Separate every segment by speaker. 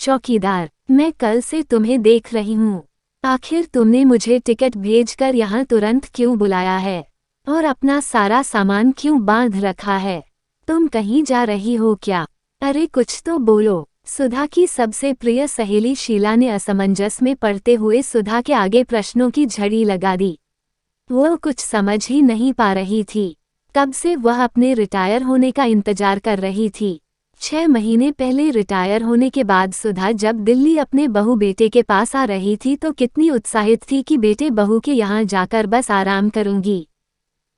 Speaker 1: चौकीदार, मैं कल से तुम्हें देख रही हूँ। आखिर तुमने मुझे टिकट भेजकर यहाँ तुरंत क्यों बुलाया है और अपना सारा सामान क्यों बांध रखा है? तुम कहीं जा रही हो क्या? अरे कुछ तो बोलो। सुधा की सबसे प्रिय सहेली शीला ने असमंजस में पड़ते हुए सुधा के आगे प्रश्नों की झड़ी लगा दी। वो कुछ समझ ही नहीं पा रही थी। कब से वह अपने रिटायर होने का इंतजार कर रही थी। 6 महीने पहले रिटायर होने के बाद सुधा जब दिल्ली अपने बहू बेटे के पास आ रही थी तो कितनी उत्साहित थी कि बेटे बहू के यहाँ जाकर बस आराम करूंगी।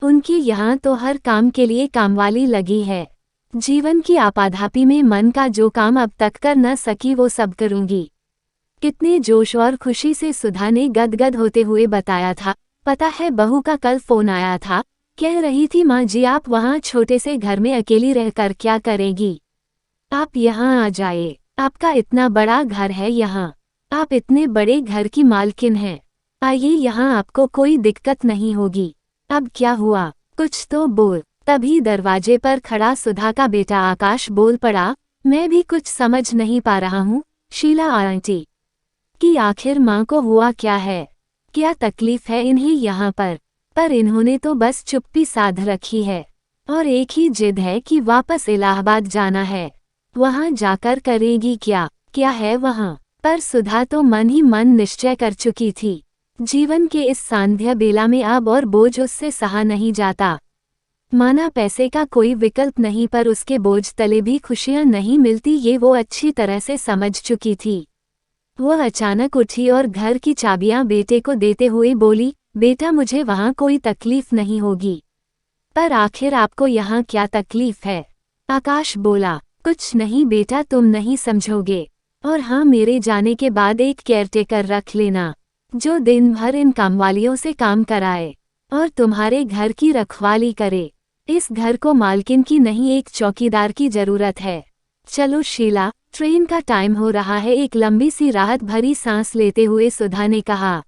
Speaker 1: उनके यहाँ तो हर काम के लिए कामवाली लगी है। जीवन की आपाधापी में मन का जो काम अब तक कर न सकी वो सब करूंगी। कितने जोश और खुशी से सुधा ने गदगद होते हुए बताया था। पता है बहू का कल फोन आया था, कह रही थी माँ जी आप वहाँ छोटे से घर में अकेली रहकर क्या करेगी? आप यहाँ आ जाए, आपका इतना बड़ा घर है यहाँ, आप इतने बड़े घर की मालकिन हैं, आइए यहाँ आपको कोई दिक्कत नहीं होगी। अब क्या हुआ, कुछ तो बोल। तभी दरवाजे पर खड़ा सुधा का बेटा आकाश बोल पड़ा, मैं भी कुछ समझ नहीं पा रहा हूँ शीला आंटी कि आखिर माँ को हुआ क्या है, क्या तकलीफ है इन्हें यहाँ पर इन्होंने तो बस चुप्पी साध रखी है और एक ही जिद है कि वापस इलाहाबाद जाना है। वहाँ जाकर करेगी क्या, क्या है वहाँ? पर सुधा तो मन ही मन निश्चय कर चुकी थी। जीवन के इस सांध्य बेला में अब और बोझ उससे सहा नहीं जाता। माना पैसे का कोई विकल्प नहीं पर उसके बोझ तले भी खुशियाँ नहीं मिलती ये वो अच्छी तरह से समझ चुकी थी। वह अचानक उठी और घर की चाबियां बेटे को देते हुए बोली, बेटा मुझे वहाँ कोई तकलीफ नहीं होगी। पर आखिर आपको यहाँ क्या तकलीफ है? आकाश बोला, कुछ नहीं बेटा तुम नहीं समझोगे। और हाँ मेरे जाने के बाद एक केयरटेकर रख लेना जो दिन भर इन कामवालियों से काम कराए और तुम्हारे घर की रखवाली करे। इस घर को मालकिन की नहीं एक चौकीदार की जरूरत है। चलो शीला, ट्रेन का टाइम हो रहा है। एक लंबी सी राहत भरी सांस लेते हुए सुधा ने कहा।